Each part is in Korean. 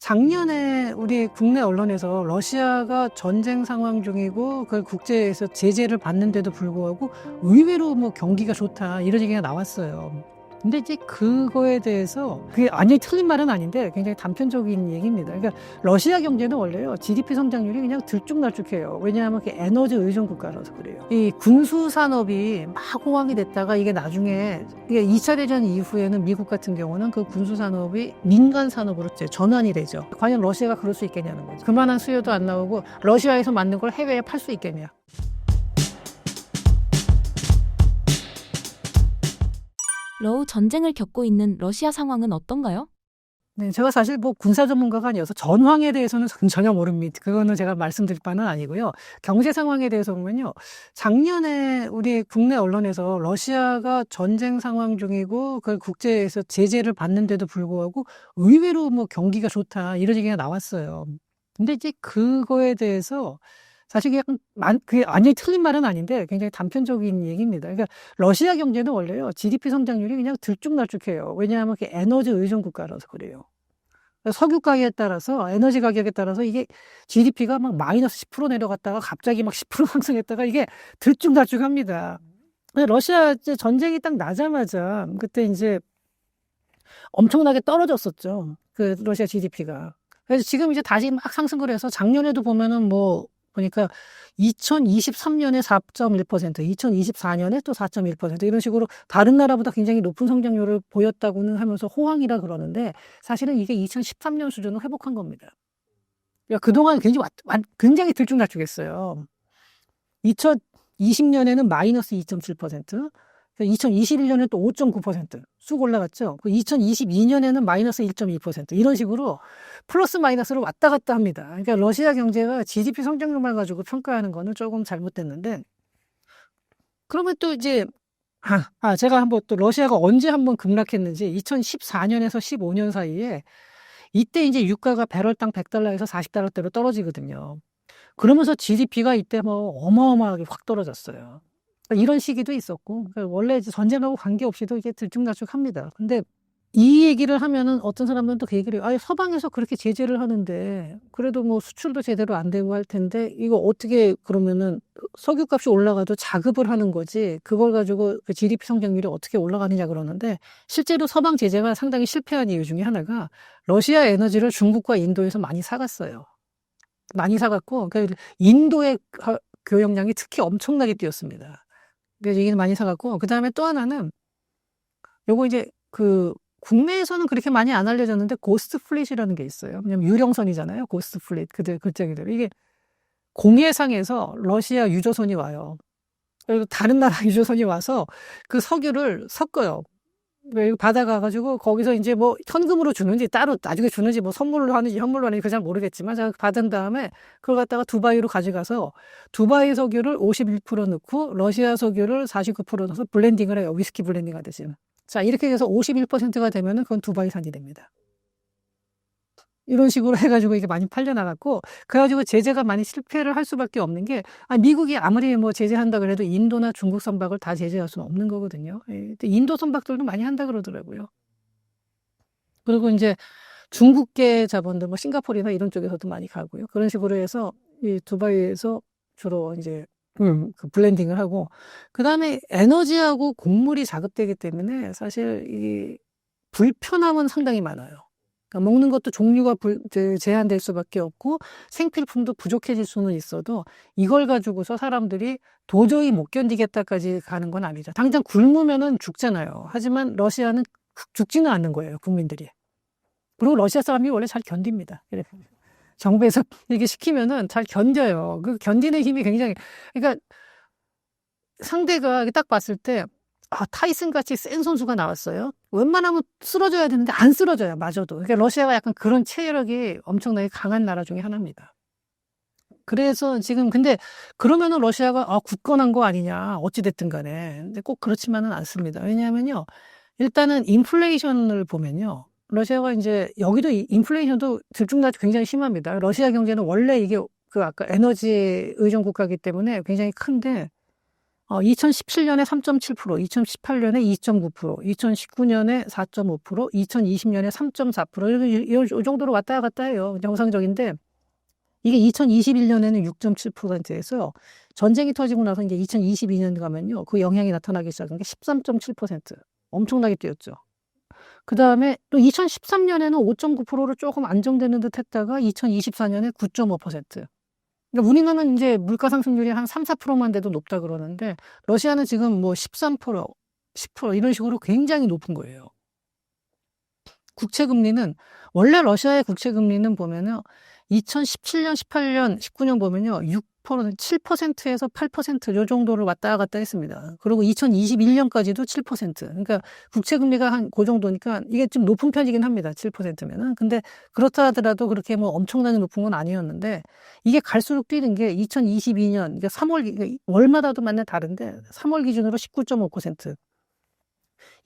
작년에 우리 국내 언론에서 러시아가 전쟁 상황 중이고 그걸 국제에서 제재를 받는데도 불구하고 의외로 뭐 경기가 좋다 이런 얘기가 나왔어요. 근데 이제 그거에 대해서 그게 완전히 틀린 말은 아닌데 굉장히 단편적인 얘기입니다. 그러니까 러시아 경제는 원래요 GDP 성장률이 그냥 들쭉날쭉해요. 왜냐하면 에너지 의존 국가라서 그래요. 이 군수 산업이 막 호황이 됐다가 이게 나중에 이게 2차 대전 이후에는 미국 같은 경우는 그 군수 산업이 민간 산업으로 전환이 되죠. 과연 러시아가 그럴 수 있겠냐는 거죠. 그만한 수요도 안 나오고 러시아에서 만든 걸 해외에 팔 수 있겠냐. 러우 전쟁을 겪고 있는 러시아 상황은 어떤가요? 네, 제가 사실 뭐 군사 전문가가 아니어서 전황에 대해서는 전혀 모릅니다. 그거는 제가 말씀드릴 바는 아니고요. 경제 상황에 대해서 보면요. 작년에 우리 국내 언론에서 러시아가 전쟁 상황 중이고 그걸 국제에서 제재를 받는데도 불구하고 의외로 뭐 경기가 좋다 이런 얘기가 나왔어요. 근데 이제 그거에 대해서 사실 그게 완전히 틀린 말은 아닌데 굉장히 단편적인 얘기입니다. 그러니까 러시아 경제는 원래요 GDP 성장률이 그냥 들쭉날쭉해요. 왜냐하면 에너지 의존 국가라서 그래요. 석유 가격에 따라서 에너지 가격에 따라서 이게 GDP가 막 마이너스 10% 내려갔다가 갑자기 막 10% 상승했다가 이게 들쭉날쭉합니다. 러시아 이제 전쟁이 딱 나자마자 그때 이제 엄청나게 떨어졌었죠. 그 러시아 GDP가. 그래서 지금 이제 다시 막 상승을 해서 작년에도 보면은 뭐 보니까 2023년에 4.1%, 2024년에 또 4.1% 이런 식으로 다른 나라보다 굉장히 높은 성장률을 보였다고는 하면서 호황이라 그러는데 사실은 이게 2013년 수준을 회복한 겁니다. 그러니까 그동안 굉장히 들쭉날쭉했어요. 2020년에는 마이너스 2.7%, 2021년에 또 5.9% 쑥 올라갔죠. 2022년에는 마이너스 1.2% 이런 식으로 플러스 마이너스를 왔다 갔다 합니다. 그러니까 러시아 경제가 GDP 성장률만 가지고 평가하는 거는 조금 잘못됐는데 그러면 또 이제 제가 한번 또 러시아가 언제 한번 급락했는지 2014년에서 15년 사이에 이때 이제 유가가 배럴당 100달러에서 40달러대로 떨어지거든요. 그러면서 GDP가 이때 뭐 어마어마하게 확 떨어졌어요. 이런 시기도 있었고, 원래 이제 전쟁하고 관계없이도 이게 들쭉날쭉합니다. 근데 이 얘기를 하면은 어떤 사람들은 또 그 얘기를 해요. 아니, 서방에서 그렇게 제재를 하는데, 그래도 뭐 수출도 제대로 안 되고 할 텐데, 이거 어떻게 그러면은 석유값이 올라가도 자급을 하는 거지, 그걸 가지고 그 GDP 성장률이 어떻게 올라가느냐 그러는데, 실제로 서방 제재가 상당히 실패한 이유 중에 하나가 러시아 에너지를 중국과 인도에서 많이 사갔어요. 많이 사갔고, 그러니까 인도의 교역량이 특히 엄청나게 뛰었습니다. 그래서 얘기는 많이 사갔고, 그 다음에 또 하나는, 요거 이제 국내에서는 그렇게 많이 안 알려졌는데, 고스트 플릿이라는 게 있어요. 왜냐면 유령선이잖아요. 고스트 플릿. 그때기들. 이게 공해상에서 러시아 유조선이 와요. 그리고 다른 나라 유조선이 와서 그 석유를 섞어요. 받아가가지고 거기서 이제 뭐 현금으로 주는지 따로 나중에 주는지 뭐 선물로 하는지 현물로 하는지 그잘 모르겠지만 제가 받은 다음에 그걸 갖다가 두바이로 가져가서 두바이 석유를 51% 넣고 러시아 석유를 49% 넣어서 블렌딩을 해요. 위스키 블렌딩 하듯이. 자, 이렇게 해서 51%가 되면은 그건 두바이산이 됩니다. 이런 식으로 해가지고 이게 많이 팔려나갔고, 그래가지고 제재가 많이 실패를 할 수밖에 없는 게, 미국이 아무리 뭐 제재한다 그래도 인도나 중국 선박을 다 제재할 수는 없는 거거든요. 인도 선박들도 많이 한다 그러더라고요. 그리고 이제 중국계 자본들, 뭐 싱가포르나 이런 쪽에서도 많이 가고요. 그런 식으로 해서 이 두바이에서 주로 이제 그 블렌딩을 하고, 그 다음에 에너지하고 곡물이 자급되기 때문에 사실 이 불편함은 상당히 많아요. 그러니까 먹는 것도 종류가 제한될 수밖에 없고 생필품도 부족해질 수는 있어도 이걸 가지고서 사람들이 도저히 못 견디겠다까지 가는 건 아니죠. 당장 굶으면은 죽잖아요. 하지만 러시아는 죽지는 않는 거예요, 국민들이. 그리고 러시아 사람이 원래 잘 견딥니다. 정부에서 이렇게 시키면은 잘 견뎌요. 그 견디는 힘이 굉장히, 그러니까 상대가 딱 봤을 때 타이슨 같이 센 선수가 나왔어요. 웬만하면 쓰러져야 되는데 안 쓰러져요. 마저도. 그러니까 러시아가 약간 그런 체력이 엄청나게 강한 나라 중에 하나입니다. 그래서 지금 근데 그러면은 러시아가 굳건한 거 아니냐. 어찌 됐든 간에. 근데 꼭 그렇지만은 않습니다. 왜냐하면요. 일단은 인플레이션을 보면요. 러시아가 이제 여기도 인플레이션도 들쭉날쭉 굉장히 심합니다. 러시아 경제는 원래 이게 아까 에너지 의존 국가이기 때문에 굉장히 큰데 2017년에 3.7%, 2018년에 2.9%, 2019년에 4.5%, 2020년에 3.4%, 이 정도로 왔다 갔다 해요. 정상적인데, 이게 2021년에는 6.7%에서 전쟁이 터지고 나서 이제 2022년 가면요. 그 영향이 나타나기 시작한 게 13.7%. 엄청나게 뛰었죠. 그 다음에 또 2013년에는 5.9%로 조금 안정되는 듯 했다가 2024년에 9.5%. 그러니까 우리나라는 이제 물가 상승률이 한 3, 4%만 돼도 높다 그러는데 러시아는 지금 뭐 13%, 10% 이런 식으로 굉장히 높은 거예요. 국채 금리는 원래 러시아의 국채 금리는 보면은 2017년, 18년, 19년 보면요. 6%, 7%에서 8%요 정도를 왔다 갔다 했습니다. 그리고 2021년까지도 7%. 그러니까 국채 금리가 한 그 정도니까 이게 좀 높은 편이긴 합니다. 7%면은. 근데 그렇다 하더라도 그렇게 뭐 엄청나게 높은 건 아니었는데 이게 갈수록 뛰는 게 2022년, 그러니까 3월, 월마다도 만나 다른데 3월 기준으로 19.5%.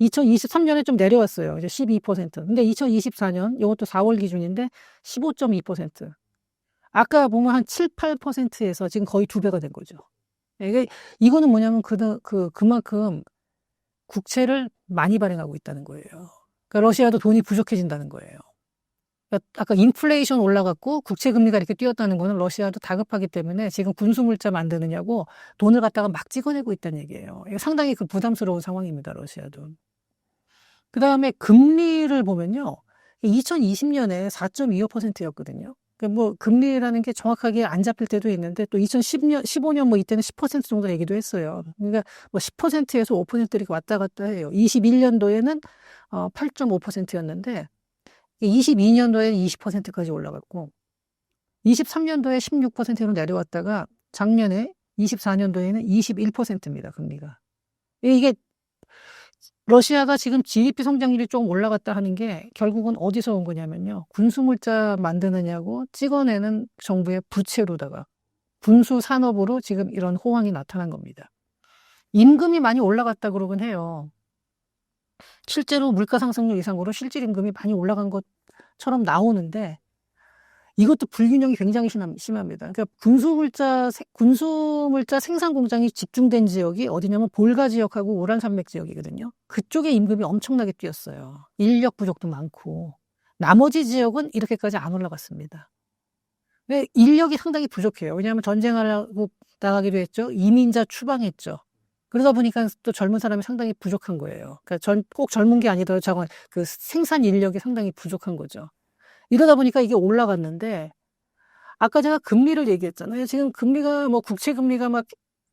2023년에 좀 내려왔어요. 이제 12%. 근데 2024년, 이것도 4월 기준인데 15.2%. 아까 보면 한 7, 8%에서 지금 거의 2배가 된 거죠. 이거는 뭐냐면 그만큼 국채를 많이 발행하고 있다는 거예요. 그러니까 러시아도 돈이 부족해진다는 거예요. 그러니까 아까 인플레이션 올라갔고 국채 금리가 이렇게 뛰었다는 거는 러시아도 다급하기 때문에 지금 군수물자 만드느냐고 돈을 갖다가 막 찍어내고 있다는 얘기예요. 이거 상당히 부담스러운 상황입니다, 러시아도. 그 다음에 금리를 보면요. 2020년에 4.25%였거든요. 뭐, 금리라는 게 정확하게 안 잡힐 때도 있는데, 또 2010년, 15년 뭐 이때는 10% 정도 얘기도 했어요. 그러니까 뭐 10%에서 5% 이렇게 왔다 갔다 해요. 21년도에는 8.5%였는데, 22년도에는 20%까지 올라갔고, 23년도에 16%로 내려왔다가, 작년에 24년도에는 21%입니다, 금리가. 이게 러시아가 지금 GDP 성장률이 좀 올라갔다 하는 게 결국은 어디서 온 거냐면요. 군수물자 만드느냐고 찍어내는 정부의 부채로다가 군수 산업으로 지금 이런 호황이 나타난 겁니다. 임금이 많이 올라갔다 그러긴 해요. 실제로 물가 상승률 이상으로 실질 임금이 많이 올라간 것처럼 나오는데 이것도 불균형이 굉장히 심합니다. 그러니까 군수물자 생산 공장이 집중된 지역이 어디냐면 볼가 지역하고 우랄 산맥 지역이거든요. 그쪽에 임금이 엄청나게 뛰었어요. 인력 부족도 많고. 나머지 지역은 이렇게까지 안 올라갔습니다. 왜? 인력이 상당히 부족해요. 왜냐하면 전쟁하려고 나가기도 했죠. 이민자 추방했죠. 그러다 보니까 또 젊은 사람이 상당히 부족한 거예요. 그러니까 꼭 젊은 게 아니더라도 그 생산 인력이 상당히 부족한 거죠. 이러다 보니까 이게 올라갔는데, 아까 제가 금리를 얘기했잖아요. 지금 금리가 국채 금리가 막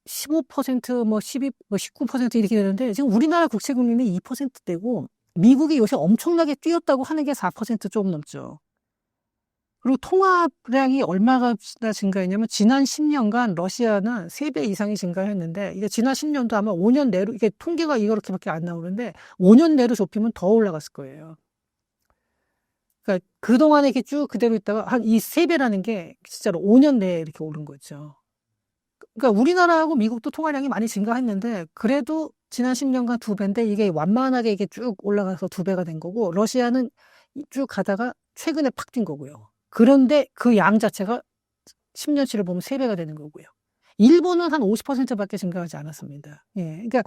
15%, 12, 19% 이렇게 되는데, 지금 우리나라 국채 금리는 2%대고, 미국이 요새 엄청나게 뛰었다고 하는 게 4% 조금 넘죠. 그리고 통화량이 얼마나 증가했냐면, 지난 10년간 러시아는 3배 이상이 증가했는데, 이게 지난 10년도 아마 5년 내로, 이게 통계가 이렇게밖에 안 나오는데, 5년 내로 좁히면 더 올라갔을 거예요. 그러니까 그동안에 이렇게 쭉 그대로 있다가 한 이 3배라는 게 진짜로 5년 내에 이렇게 오른 거죠. 그러니까 우리나라하고 미국도 통화량이 많이 증가했는데 그래도 지난 10년간 2배인데 이게 완만하게 이게 쭉 올라가서 2배가 된 거고 러시아는 쭉 가다가 최근에 팍 뛴 거고요. 그런데 그 양 자체가 10년치를 보면 3배가 되는 거고요. 일본은 한 50%밖에 증가하지 않았습니다. 예. 그러니까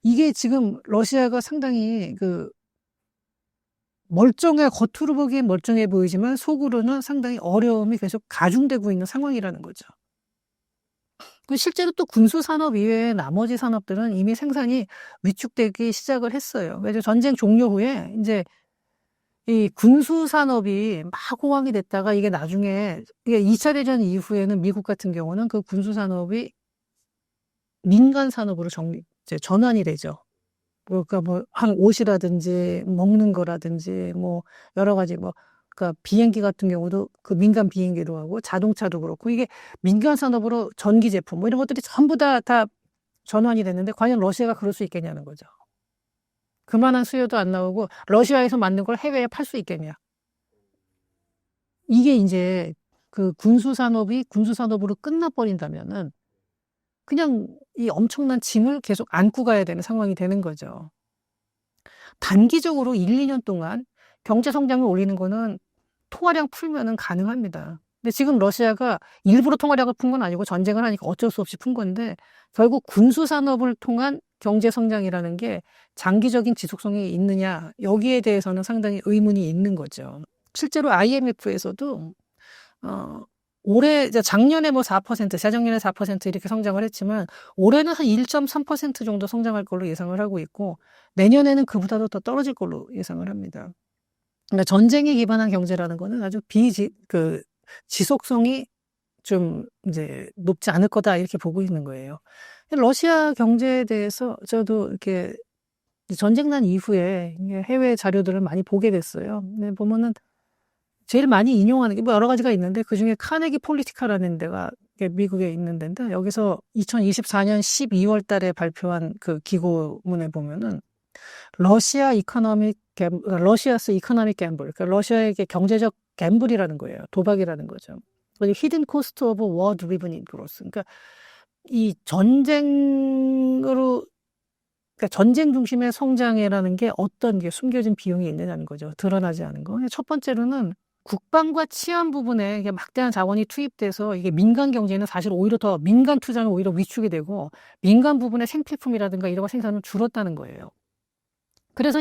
이게 지금 러시아가 상당히 겉으로 보기엔 멀쩡해 보이지만 속으로는 상당히 어려움이 계속 가중되고 있는 상황이라는 거죠. 실제로 또 군수 산업 이외에 나머지 산업들은 이미 생산이 위축되기 시작을 했어요. 왜냐면 전쟁 종료 후에 이제 이 군수 산업이 막 호황이 됐다가 이게 나중에 이게 2차 대전 이후에는 미국 같은 경우는 그 군수 산업이 민간 산업으로 이제 전환이 되죠. 그러니까 한 옷이라든지 먹는 거라든지 여러 가지 그러니까 비행기 같은 경우도 그 민간 비행기로 하고 자동차도 그렇고 이게 민간 산업으로 전기 제품 이런 것들이 전부 다 전환이 됐는데 과연 러시아가 그럴 수 있겠냐는 거죠. 그만한 수요도 안 나오고 러시아에서 만든 걸 해외에 팔 수 있겠냐. 이게 이제 그 군수 산업으로 끝나버린다면은 그냥 이 엄청난 짐을 계속 안고 가야 되는 상황이 되는 거죠. 단기적으로 1, 2년 동안 경제 성장을 올리는 거는 통화량 풀면은 가능합니다. 근데 지금 러시아가 일부러 통화력을 푼 건 아니고 전쟁을 하니까 어쩔 수 없이 푼 건데 결국 군수 산업을 통한 경제 성장이라는 게 장기적인 지속성이 있느냐 여기에 대해서는 상당히 의문이 있는 거죠. 실제로 IMF에서도 올해 작년에 뭐 4%, 재작년에 4% 이렇게 성장을 했지만 올해는 한 1.3% 정도 성장할 걸로 예상을 하고 있고 내년에는 그보다도 더 떨어질 걸로 예상을 합니다. 그러니까 전쟁에 기반한 경제라는 거는 아주 지속성이 좀 이제 높지 않을 거다 이렇게 보고 있는 거예요. 러시아 경제에 대해서 저도 이렇게 전쟁 난 이후에 해외 자료들을 많이 보게 됐어요. 근데 보면은 제일 많이 인용하는 게 뭐 여러 가지가 있는데 그중에 카네기 폴리티카라는 데가 미국에 있는 데인데 여기서 2024년 12월 달에 발표한 그 기고문에 보면은 러시아스 이코노믹 갬블, 그러니까 러시아에게 경제적 갬블이라는 거예요. 도박이라는 거죠. 히든 코스트 오브 워 드리븐 그로스. 그러니까 이 그러니까 전쟁 중심의 성장이라는 게 어떤 게 숨겨진 비용이 있느냐는 거죠. 드러나지 않은 거. 첫 번째로는 국방과 치안 부분에 이게 막대한 자원이 투입돼서 이게 민간 경제는 사실 오히려 더 민간 투자는 오히려 위축이 되고 민간 부분의 생필품이라든가 이런 거 생산은 줄었다는 거예요. 그래서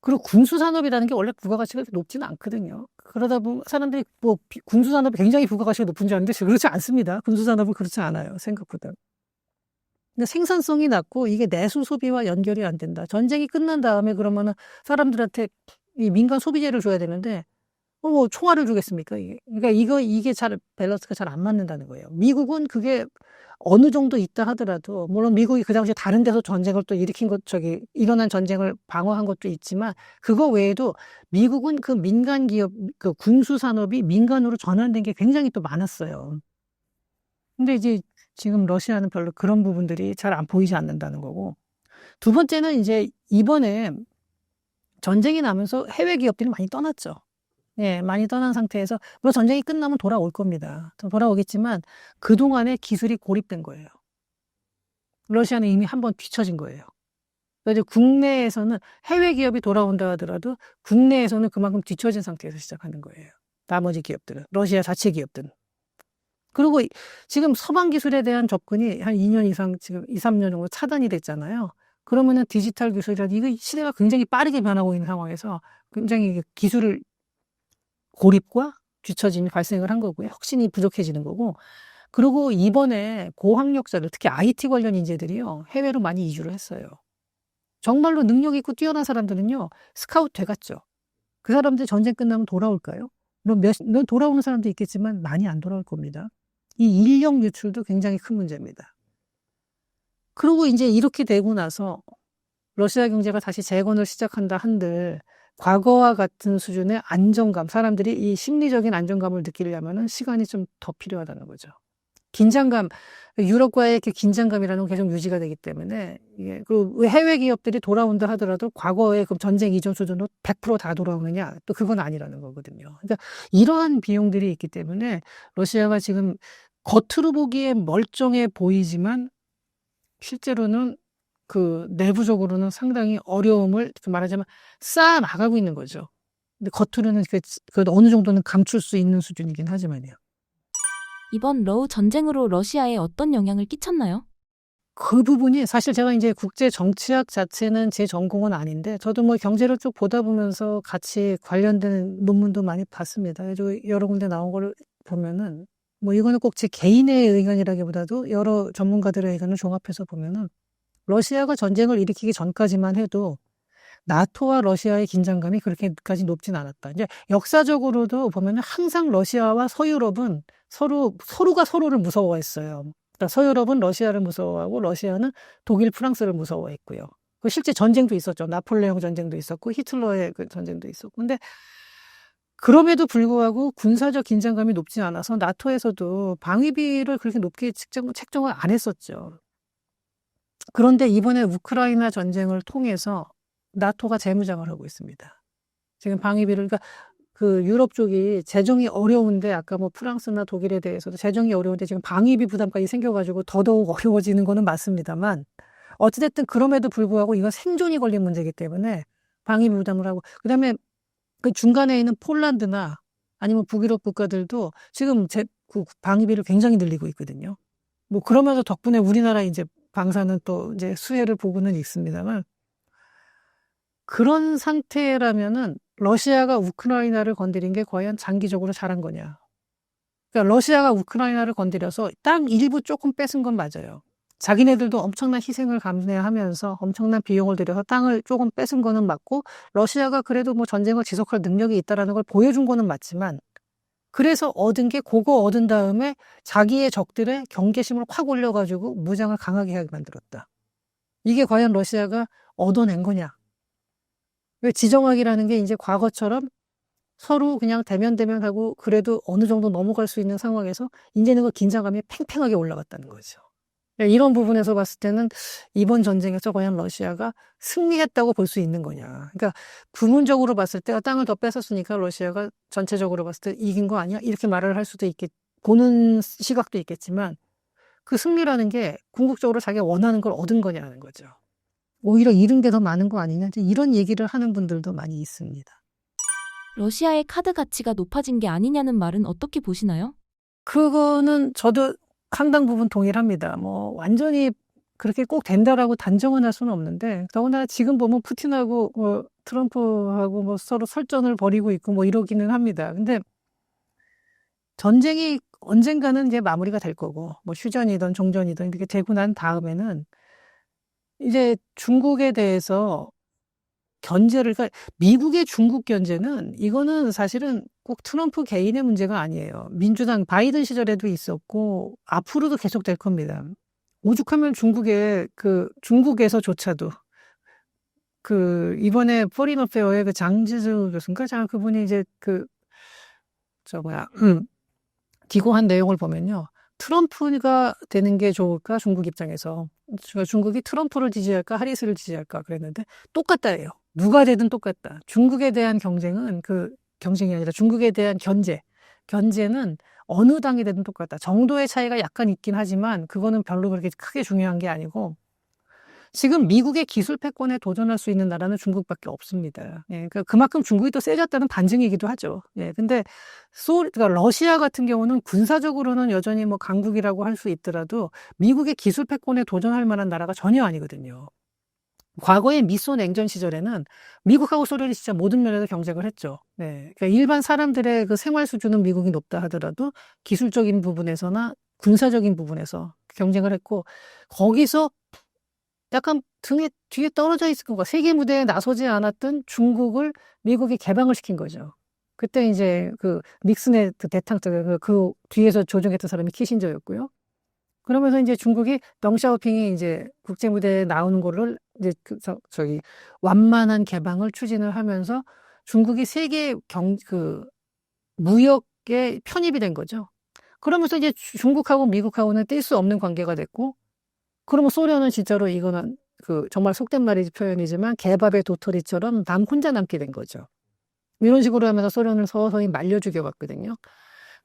그리고 군수산업이라는 게 원래 부가가치가 그렇게 높지는 않거든요. 그러다 보면 사람들이 뭐 군수산업이 굉장히 부가가치가 높은 줄 아는데 그렇지 않습니다. 군수산업은 그렇지 않아요. 생각보다. 근데 생산성이 낮고 이게 내수 소비와 연결이 안 된다. 전쟁이 끝난 다음에 그러면은 사람들한테 이 민간 소비재를 줘야 되는데 뭐 총알을 주겠습니까? 그러니까 이게 밸런스가 잘 안 맞는다는 거예요. 미국은 그게 어느 정도 있다 하더라도 물론 미국이 그 당시에 다른 데서 전쟁을 또 일어난 전쟁을 방어한 것도 있지만 그거 외에도 미국은 그 민간 기업 그 군수 산업이 민간으로 전환된 게 굉장히 또 많았어요. 근데 이제 지금 러시아는 별로 그런 부분들이 잘 안 보이지 않는다는 거고 두 번째는 이제 이번에 전쟁이 나면서 해외 기업들이 많이 떠났죠. 예, 많이 떠난 상태에서 물론 전쟁이 끝나면 돌아올 겁니다. 돌아오겠지만 그동안에 기술이 고립된 거예요. 러시아는 이미 한번 뒤처진 거예요. 그래서 국내에서는 해외 기업이 돌아온다 하더라도 국내에서는 그만큼 뒤처진 상태에서 시작하는 거예요. 나머지 기업들은 러시아 자체 기업들은. 그리고 지금 서방 기술에 대한 접근이 한 2년 이상 지금 2, 3년 정도 차단이 됐잖아요. 그러면은 디지털 기술이라든지 이거 시대가 굉장히 빠르게 변하고 있는 상황에서 굉장히 기술을 고립과 뒤처짐이 발생을 한 거고요. 혁신이 부족해지는 거고. 그리고 이번에 고학력자들, 특히 IT 관련 인재들이요. 해외로 많이 이주를 했어요. 정말로 능력 있고 뛰어난 사람들은요. 스카우트 돼갔죠. 그 사람들 전쟁 끝나면 돌아올까요? 물론 돌아오는 사람도 있겠지만 많이 안 돌아올 겁니다. 이 인력 유출도 굉장히 큰 문제입니다. 그리고 이제 이렇게 되고 나서 러시아 경제가 다시 재건을 시작한다 한들 과거와 같은 수준의 안정감, 사람들이 이 심리적인 안정감을 느끼려면 시간이 좀 더 필요하다는 거죠. 긴장감, 유럽과의 긴장감이라는 건 계속 유지가 되기 때문에 그리고 해외 기업들이 돌아온다 하더라도 과거의 그 전쟁 이전 수준으로 100% 다 돌아오느냐? 또 그건 아니라는 거거든요. 그러니까 이러한 비용들이 있기 때문에 러시아가 지금 겉으로 보기에 멀쩡해 보이지만 실제로는 그 내부적으로는 상당히 어려움을 말하자면 쌓아 나가고 있는 거죠. 근데 겉으로는 그 어느 정도는 감출 수 있는 수준이긴 하지만요. 이번 러우 전쟁으로 러시아에 어떤 영향을 끼쳤나요? 그 부분이 사실 제가 이제 국제 정치학 자체는 제 전공은 아닌데 저도 뭐 경제를 쭉 보다 보면서 같이 관련된 논문도 많이 봤습니다. 그래서 여러 군데 나온 걸 보면은 뭐 이거는 꼭 제 개인의 의견이라기보다도 여러 전문가들의 의견을 종합해서 보면은 러시아가 전쟁을 일으키기 전까지만 해도 나토와 러시아의 긴장감이 그렇게까지 높진 않았다. 이제 역사적으로도 보면은 항상 러시아와 서유럽은 서로가 서로를 무서워했어요. 그러니까 서유럽은 러시아를 무서워하고 러시아는 독일, 프랑스를 무서워했고요. 그 실제 전쟁도 있었죠. 나폴레옹 전쟁도 있었고 히틀러의 그 전쟁도 있었고. 근데 그럼에도 불구하고 군사적 긴장감이 높지 않아서 나토에서도 방위비를 그렇게 높게 책정을 안 했었죠. 그런데 이번에 우크라이나 전쟁을 통해서 나토가 재무장을 하고 있습니다. 지금 방위비를, 그러니까 그 유럽 쪽이 재정이 어려운데 아까 뭐 프랑스나 독일에 대해서도 재정이 어려운데 지금 방위비 부담까지 생겨가지고 더더욱 어려워지는 거는 맞습니다만 어찌됐든 그럼에도 불구하고 이건 생존이 걸린 문제이기 때문에 방위비 부담을 하고 그다음에 그 중간에 있는 폴란드나 아니면 북유럽 국가들도 지금 그 방위비를 굉장히 늘리고 있거든요. 뭐 그러면서 덕분에 우리나라 이제 방사는 또 이제 수혜를 보고는 있습니다만 그런 상태라면은 러시아가 우크라이나를 건드린 게 과연 장기적으로 잘한 거냐. 그러니까 러시아가 우크라이나를 건드려서 땅 일부 조금 뺏은 건 맞아요. 자기네들도 엄청난 희생을 감내하면서 엄청난 비용을 들여서 땅을 조금 뺏은 거는 맞고 러시아가 그래도 뭐 전쟁을 지속할 능력이 있다라는 걸 보여준 거는 맞지만 그래서 얻은 게 그거 얻은 다음에 자기의 적들의 경계심을 확 올려가지고 무장을 강하게 하게 만들었다. 이게 과연 러시아가 얻어낸 거냐. 왜 지정학이라는 게 이제 과거처럼 서로 그냥 대면하고 그래도 어느 정도 넘어갈 수 있는 상황에서 이제는 그 긴장감이 팽팽하게 올라갔다는 거죠. 이런 부분에서 봤을 때는 이번 전쟁에서 과연 러시아가 승리했다고 볼 수 있는 거냐. 그러니까 부문적으로 봤을 때 땅을 더 뺏었으니까 러시아가 전체적으로 봤을 때 이긴 거 아니야? 이렇게 말을 할 수도 보는 시각도 있겠지만 그 승리라는 게 궁극적으로 자기가 원하는 걸 얻은 거냐는 거죠. 오히려 잃은 게 더 많은 거 아니냐. 이런 얘기를 하는 분들도 많이 있습니다. 러시아의 카드 가치가 높아진 게 아니냐는 말은 어떻게 보시나요? 그거는 저도 상당 부분 동일합니다. 뭐 완전히 그렇게 꼭 된다라고 단정은 할 수는 없는데 더구나 지금 보면 푸틴하고 뭐 트럼프하고 뭐 서로 설전을 벌이고 있고 뭐 이러기는 합니다. 근데 전쟁이 언젠가는 이제 마무리가 될 거고 뭐 휴전이든 종전이든 이렇게 되고 난 다음에는 이제 중국에 대해서 그러니까 미국의 중국 견제는 이거는 사실은 꼭 트럼프 개인의 문제가 아니에요. 민주당 바이든 시절에도 있었고 앞으로도 계속 될 겁니다. 오죽하면 중국에서조차도 이번에 포린 어페어의 장지수 교수인가? 그분이 이제 기고한 내용을 보면요. 트럼프가 되는 게 좋을까? 중국 입장에서. 중국이 트럼프를 지지할까? 하리스를 지지할까? 그랬는데 똑같다예요. 누가 되든 똑같다. 중국에 대한 경쟁은 경쟁이 아니라 중국에 대한 견제는 어느 당이 되든 똑같다. 정도의 차이가 약간 있긴 하지만 그거는 별로 그렇게 크게 중요한 게 아니고 지금 미국의 기술 패권에 도전할 수 있는 나라는 중국밖에 없습니다. 예, 그만큼 중국이 또 세졌다는 반증이기도 하죠. 예, 근데 그러니까 러시아 같은 경우는 군사적으로는 여전히 뭐 강국이라고 할 수 있더라도 미국의 기술 패권에 도전할 만한 나라가 전혀 아니거든요. 과거의 미소 냉전 시절에는 미국하고 소련이 진짜 모든 면에서 경쟁을 했죠. 네. 그러니까 일반 사람들의 그 생활 수준은 미국이 높다 하더라도 기술적인 부분에서나 군사적인 부분에서 경쟁을 했고 거기서 약간 뒤에 떨어져 있을 건가. 세계 무대에 나서지 않았던 중국을 미국이 개방을 시킨 거죠. 그때 이제 닉슨의 대탕적 그 뒤에서 조종했던 사람이 키신저였고요. 그러면서 이제 중국이 덩샤오핑이 이제 국제 무대에 나오는 거를 이제 완만한 개방을 추진을 하면서 중국이 세계 무역에 편입이 된 거죠. 그러면서 이제 중국하고 미국하고는 뗄 수 없는 관계가 됐고, 그러면 소련은 진짜로 이거는 정말 속된 말이지 표현이지만 개밥의 도토리처럼 남 혼자 남게 된 거죠. 이런 식으로 하면서 소련을 서서히 말려 죽여봤거든요.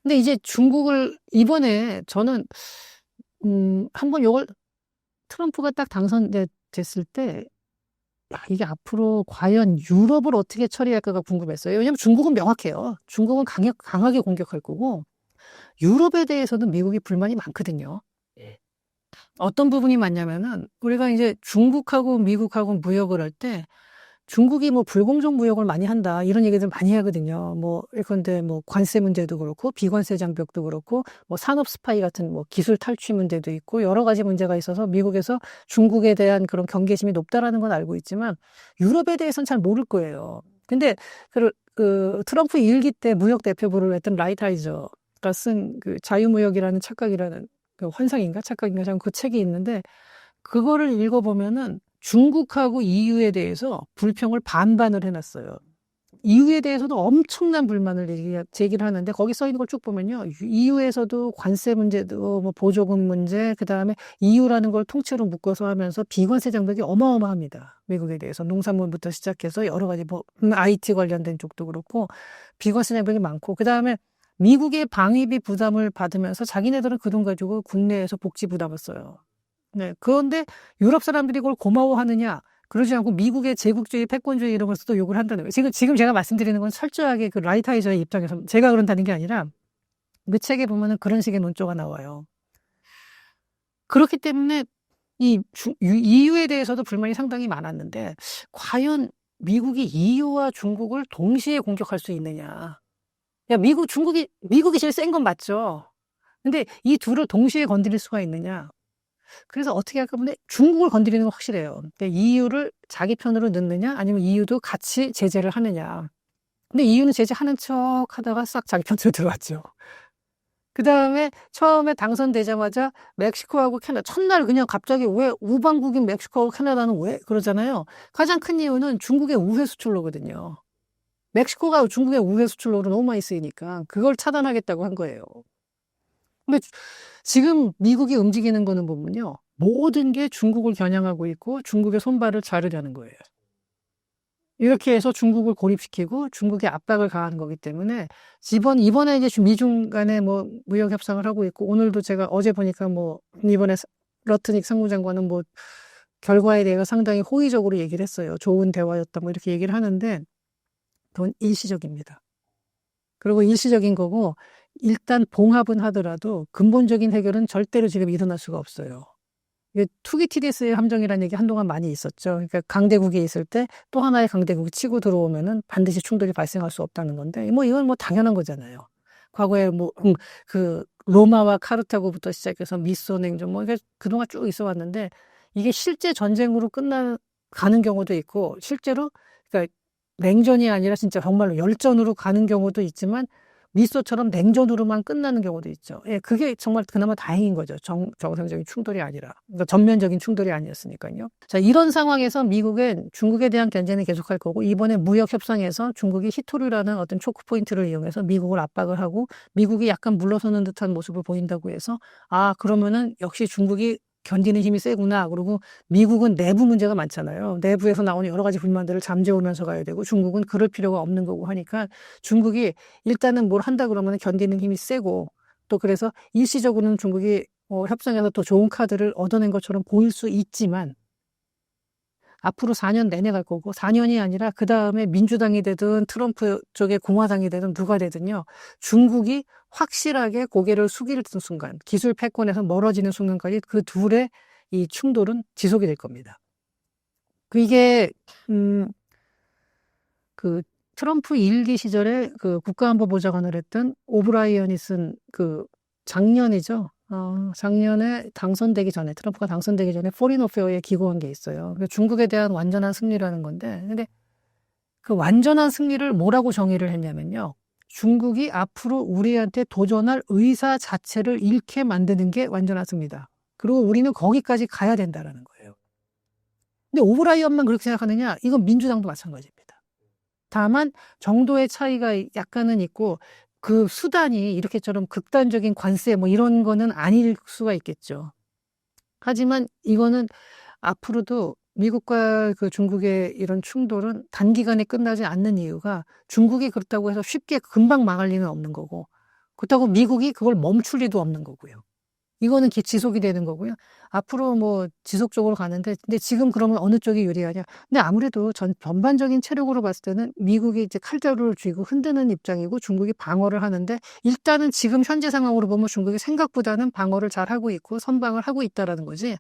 근데 이제 중국을 이번에 저는 한번 요걸 트럼프가 딱 당선됐을 때 이게 앞으로 과연 유럽을 어떻게 처리할까가 궁금했어요. 왜냐하면 중국은 명확해요. 중국은 강하게 공격할 거고 유럽에 대해서는 미국이 불만이 많거든요. 어떤 부분이 많냐면은 우리가 이제 중국하고 미국하고 무역을 할 때 중국이 뭐 불공정 무역을 많이 한다 이런 얘기들 많이 하거든요. 뭐 예컨대 뭐 관세 문제도 그렇고 비관세 장벽도 그렇고 뭐 산업 스파이 같은 뭐 기술 탈취 문제도 있고 여러 가지 문제가 있어서 미국에서 중국에 대한 그런 경계심이 높다라는 건 알고 있지만 유럽에 대해서는 잘 모를 거예요. 근데 트럼프 1기 때 무역 대표부를 했던 라이트하이저가 쓴 자유무역이라는 착각이라는 환상인가 착각인가 그 책이 있는데 그거를 읽어보면은 중국하고 EU에 대해서 불평을 반반을 해놨어요. EU에 대해서도 엄청난 불만을 제기를 하는데 거기 써 있는 걸 쭉 보면요. EU에서도 관세 문제도 뭐 보조금 문제 그다음에 EU라는 걸 통째로 묶어서 하면서 비관세 장벽이 어마어마합니다. 미국에 대해서 농산물부터 시작해서 여러 가지 뭐 IT 관련된 쪽도 그렇고 비관세 장벽이 많고 그다음에 미국의 방위비 부담을 받으면서 자기네들은 그 돈 가지고 국내에서 복지 부담을 써요. 네. 그런데 유럽 사람들이 그걸 고마워하느냐? 그러지 않고 미국의 제국주의, 패권주의 이런 것도 욕을 한다는 거예요. 지금 제가 말씀드리는 건 철저하게 그 라이트하이저의 입장에서 제가 그런다는 게 아니라 그 책에 보면은 그런 식의 논조가 나와요. 그렇기 때문에 EU에 대해서도 불만이 상당히 많았는데 과연 미국이 EU와 중국을 동시에 공격할 수 있느냐. 야, 중국이 제일 센 건 맞죠. 근데 이 둘을 동시에 건드릴 수가 있느냐. 그래서 어떻게 할까 보면 중국을 건드리는 건 확실해요. 근데 EU를 자기 편으로 넣느냐 아니면 EU도 같이 제재를 하느냐. 근데 EU는 제재하는 척 하다가 싹 자기 편으로 들어왔죠. 그 다음에 처음에 당선되자마자 멕시코하고 캐나다, 첫날 그냥 갑자기 왜 우방국인 멕시코하고 캐나다는 왜 그러잖아요. 가장 큰 이유는 중국의 우회 수출로거든요. 멕시코가 중국의 우회 수출로로 너무 많이 쓰이니까 그걸 차단하겠다고 한 거예요. 근데 지금 미국이 움직이는 거는 보면요. 모든 게 중국을 겨냥하고 있고 중국의 손발을 자르려는 거예요. 이렇게 해서 중국을 고립시키고 중국에 압박을 가하는 거기 때문에 이번에 이제 미중 간에 뭐 무역 협상을 하고 있고 오늘도 제가 어제 보니까 뭐 이번에 러트닉 상무장관은 뭐 결과에 대해서 상당히 호의적으로 얘기를 했어요. 좋은 대화였다 뭐 이렇게 얘기를 하는데 그건 일시적입니다. 그리고 일시적인 거고 일단 봉합은 하더라도 근본적인 해결은 절대로 지금 일어날 수가 없어요. 이게 투기 TDS의 함정이라는 얘기 한동안 많이 있었죠. 그러니까 강대국에 있을 때 또 하나의 강대국이 치고 들어오면은 반드시 충돌이 발생할 수 없다는 건데, 뭐 이건 뭐 당연한 거잖아요. 과거에 그 로마와 카르타고부터 시작해서 미소 냉전 뭐 이게 그동안 쭉 있어 왔는데 이게 실제 전쟁으로 가는 경우도 있고 실제로 그러니까 냉전이 아니라 진짜 정말로 열전으로 가는 경우도 있지만 미소처럼 냉전으로만 끝나는 경우도 있죠. 예, 그게 정말 그나마 다행인 거죠. 정상적인 충돌이 아니라. 그러니까 전면적인 충돌이 아니었으니까요. 자, 이런 상황에서 미국은 중국에 대한 견제는 계속할 거고, 이번에 무역 협상에서 중국이 히토류라는 어떤 초크 포인트를 이용해서 미국을 압박을 하고, 미국이 약간 물러서는 듯한 모습을 보인다고 해서, 아, 그러면은 역시 중국이 견디는 힘이 세구나. 그리고 미국은 내부 문제가 많잖아요. 내부에서 나오는 여러 가지 불만들을 잠재우면서 가야 되고 중국은 그럴 필요가 없는 거고 하니까 중국이 일단은 뭘 한다 그러면 견디는 힘이 세고 또 그래서 일시적으로는 중국이 협상에서 더 좋은 카드를 얻어낸 것처럼 보일 수 있지만 앞으로 4년 내내 갈 거고 4년이 아니라 그 다음에 민주당이 되든 트럼프 쪽의 공화당이 되든 누가 되든요. 중국이 확실하게 고개를 숙일 순간 기술 패권에서 멀어지는 순간까지 그 둘의 이 충돌은 지속이 될 겁니다. 이게 그 트럼프 1기 시절에 그 국가안보보좌관을 했던 오브라이언이 쓴 그 작년이죠. 작년에 트럼프가 당선되기 전에 포린 어페어에 기고한 게 있어요. 중국에 대한 완전한 승리라는 건데, 근데 그 완전한 승리를 뭐라고 정의를 했냐면요. 중국이 앞으로 우리한테 도전할 의사 자체를 잃게 만드는 게 완전한 승리다. 그리고 우리는 거기까지 가야 된다라는 거예요. 근데 오브라이언만 그렇게 생각하느냐? 이건 민주당도 마찬가지입니다. 다만 정도의 차이가 약간은 있고 그 수단이 이렇게처럼 극단적인 관세 뭐 이런 거는 아닐 수가 있겠죠. 하지만 이거는 앞으로도 미국과 그 중국의 이런 충돌은 단기간에 끝나지 않는 이유가 중국이 그렇다고 해서 쉽게 금방 망할 리는 없는 거고 그렇다고 미국이 그걸 멈출 리도 없는 거고요. 이거는 지속이 되는 거고요. 앞으로 뭐 지속적으로 가는데 근데 지금 그러면 어느 쪽이 유리하냐. 근데 아무래도 전반적인 체력으로 봤을 때는 미국이 이제 칼자루를 쥐고 흔드는 입장이고 중국이 방어를 하는데 일단은 지금 현재 상황으로 보면 중국이 생각보다는 방어를 잘 하고 있고 선방을 하고 있다라는 거지.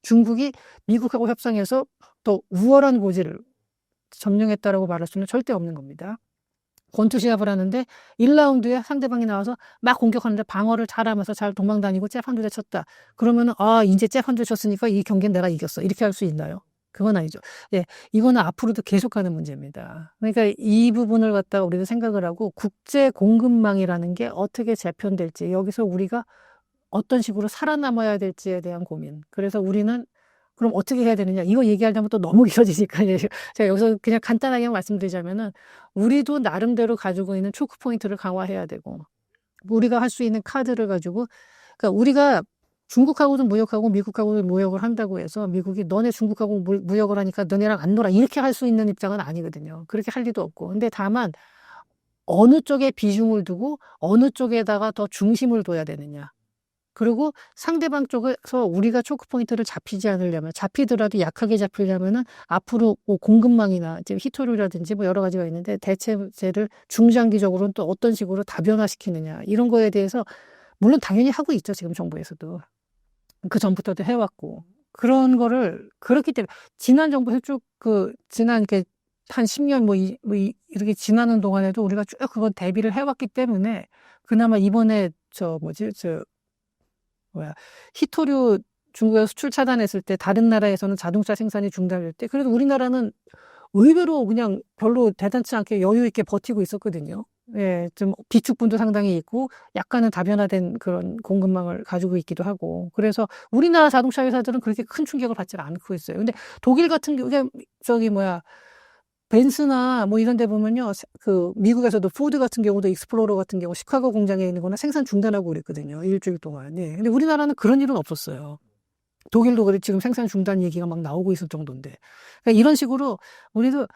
중국이 미국하고 협상해서 또 우월한 고지를 점령했다라고 말할 수는 절대 없는 겁니다. 권투시합을 하는데 1라운드에 상대방이 나와서 막 공격하는데 방어를 잘하면서 잘 도망다니고 잽 한두 대 쳤다. 그러면은 이제 잽 한두 대 쳤으니까 이 경기는 내가 이겼어. 이렇게 할 수 있나요? 그건 아니죠. 예, 이거는 앞으로도 계속하는 문제입니다. 그러니까 이 부분을 갖다가 우리가 생각을 하고 국제 공급망이라는 게 어떻게 재편될지 여기서 우리가 어떤 식으로 살아남아야 될지에 대한 고민. 그래서 우리는 그럼 어떻게 해야 되느냐. 이거 얘기하려면 또 너무 길어지니까 제가 여기서 그냥 간단하게 말씀드리자면은 우리도 나름대로 가지고 있는 초크 포인트를 강화해야 되고 우리가 할 수 있는 카드를 가지고 그러니까 우리가 중국하고도 무역하고 미국하고도 무역을 한다고 해서 미국이 너네 중국하고 무역을 하니까 너네랑 안 놀아 이렇게 할 수 있는 입장은 아니거든요. 그렇게 할 리도 없고. 근데 다만 어느 쪽에 비중을 두고 어느 쪽에다가 더 중심을 둬야 되느냐. 그리고 상대방 쪽에서 우리가 초크 포인트를 잡히지 않으려면, 잡히더라도 약하게 잡히려면은 앞으로 뭐 공급망이나 지금 히토류라든지 뭐 여러 가지가 있는데 대체제를 중장기적으로는 또 어떤 식으로 다변화시키느냐 이런 거에 대해서 물론 당연히 하고 있죠. 지금 정부에서도 그 전부터도 해왔고 그런 거를 그렇기 때문에 지난 정부에서 쭉 지난 이렇게 한 10년 이렇게 지나는 동안에도 우리가 쭉 그건 대비를 해왔기 때문에 그나마 이번에 히토류 중국에서 수출 차단했을 때 다른 나라에서는 자동차 생산이 중단될 때 그래도 우리나라는 의외로 그냥 별로 대단치 않게 여유 있게 버티고 있었거든요. 예, 좀 비축분도 상당히 있고 약간은 다변화된 그런 공급망을 가지고 있기도 하고 그래서 우리나라 자동차 회사들은 그렇게 큰 충격을 받지 않고 있어요. 근데 독일 같은 경우에 벤츠나 뭐 이런 데 보면요. 미국에서도 포드 같은 경우도 익스플로러 같은 경우 시카고 공장에 있는 거나 생산 중단하고 그랬거든요. 일주일 동안. 예. 근데 우리나라는 그런 일은 없었어요. 독일도 그래 지금 생산 중단 얘기가 막 나오고 있을 정도인데. 그러니까 이런 식으로 우리도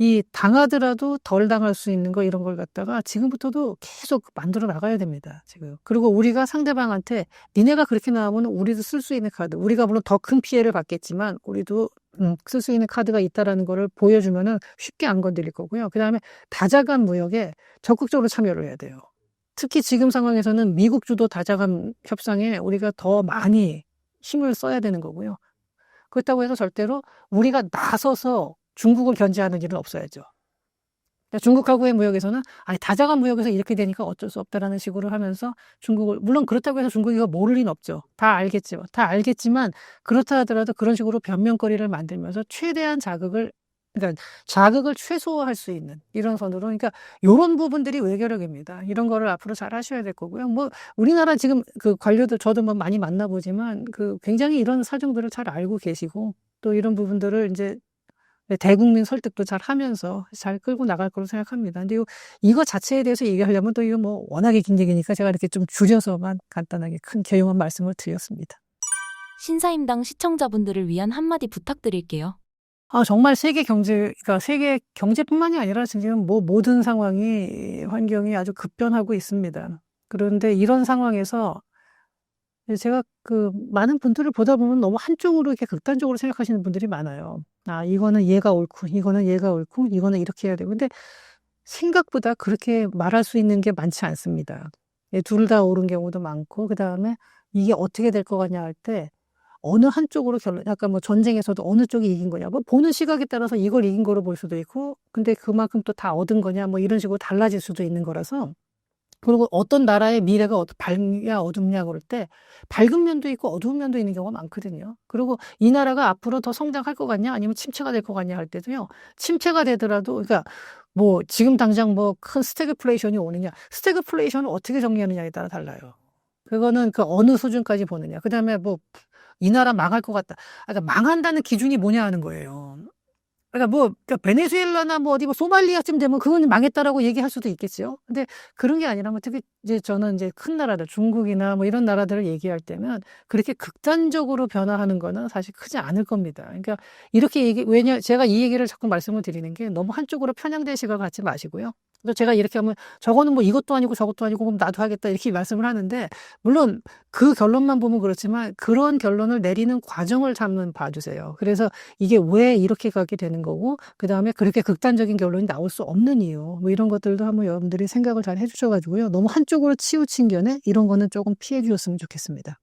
이 당하더라도 덜 당할 수 있는 거 이런 걸 갖다가 지금부터도 계속 만들어 나가야 됩니다. 지금. 그리고 우리가 상대방한테 니네가 그렇게 나오면 우리도 쓸 수 있는 카드. 우리가 물론 더 큰 피해를 받겠지만 우리도 쓸 수 있는 카드가 있다라는 거를 보여주면은 쉽게 안 건드릴 거고요. 그다음에 다자간 무역에 적극적으로 참여를 해야 돼요. 특히 지금 상황에서는 미국 주도 다자간 협상에 우리가 더 많이 힘을 써야 되는 거고요. 그렇다고 해서 절대로 우리가 나서서 중국을 견제하는 일은 없어야죠. 중국하고의 무역에서는 다자간 무역에서 이렇게 되니까 어쩔 수 없다라는 식으로 하면서 중국을 물론 그렇다고 해서 중국이 모를 리는 없죠. 다 알겠지만 그렇다 하더라도 그런 식으로 변명거리를 만들면서 최대한 자극을 최소화할 수 있는 이런 선으로 그러니까 이런 부분들이 외교력입니다. 이런 거를 앞으로 잘 하셔야 될 거고요. 뭐 우리나라 지금 관료들 저도 뭐 많이 만나보지만 굉장히 이런 사정들을 잘 알고 계시고 또 이런 부분들을 이제 대국민 설득도 잘 하면서 잘 끌고 나갈 거로 생각합니다. 근데 이거 자체에 대해서 얘기하려면 또 이거 뭐 워낙에 긴 얘기니까 제가 이렇게 좀 줄여서만 간단하게 큰 개요한 말씀을 드렸습니다. 신사임당 시청자분들을 위한 한마디 부탁드릴게요. 정말 세계 경제뿐만이 아니라 지금 뭐 모든 환경이 아주 급변하고 있습니다. 그런데 이런 상황에서 제가 많은 분들을 보다 보면 너무 한쪽으로 이렇게 극단적으로 생각하시는 분들이 많아요. 이거는 얘가 옳고, 이거는 얘가 옳고, 이거는 이렇게 해야 되고. 근데 생각보다 그렇게 말할 수 있는 게 많지 않습니다. 둘 다 옳은 경우도 많고, 그 다음에 이게 어떻게 될 것 같냐 할 때, 어느 한쪽으로 약간 뭐 전쟁에서도 어느 쪽이 이긴 거냐. 뭐 보는 시각에 따라서 이걸 이긴 거로 볼 수도 있고, 근데 그만큼 또 다 얻은 거냐, 뭐 이런 식으로 달라질 수도 있는 거라서, 그리고 어떤 나라의 미래가 밝냐 어둡냐 그럴 때 밝은 면도 있고 어두운 면도 있는 경우가 많거든요. 그리고 이 나라가 앞으로 더 성장할 것 같냐 아니면 침체가 될 것 같냐 할 때도요. 침체가 되더라도 그러니까 뭐 지금 당장 뭐 큰 스태그플레이션이 오느냐 스태그플레이션을 어떻게 정리하느냐에 따라 달라요. 그거는 어느 수준까지 보느냐. 그다음에 뭐 이 나라 망할 것 같다. 그러니까 망한다는 기준이 뭐냐 하는 거예요. 그러니까 베네수엘라나 뭐 어디 뭐 소말리아쯤 되면 그건 망했다라고 얘기할 수도 있겠죠. 근데 그런 게 아니라 뭐 특히 이제 저는 이제 큰 나라들, 중국이나 뭐 이런 나라들을 얘기할 때면 그렇게 극단적으로 변화하는 거는 사실 크지 않을 겁니다. 그러니까 제가 이 얘기를 자꾸 말씀을 드리는 게 너무 한쪽으로 편향된 시각을 갖지 마시고요. 또 제가 이렇게 하면 저거는 뭐 이것도 아니고 저것도 아니고 그럼 나도 하겠다 이렇게 말씀을 하는데 물론 그 결론만 보면 그렇지만 그런 결론을 내리는 과정을 한번 봐주세요. 그래서 이게 왜 이렇게 가게 되는 거고 그다음에 그렇게 극단적인 결론이 나올 수 없는 이유 뭐 이런 것들도 한번 여러분들이 생각을 잘 해주셔가지고요. 너무 한쪽으로 치우친 견해 이런 거는 조금 피해 주셨으면 좋겠습니다.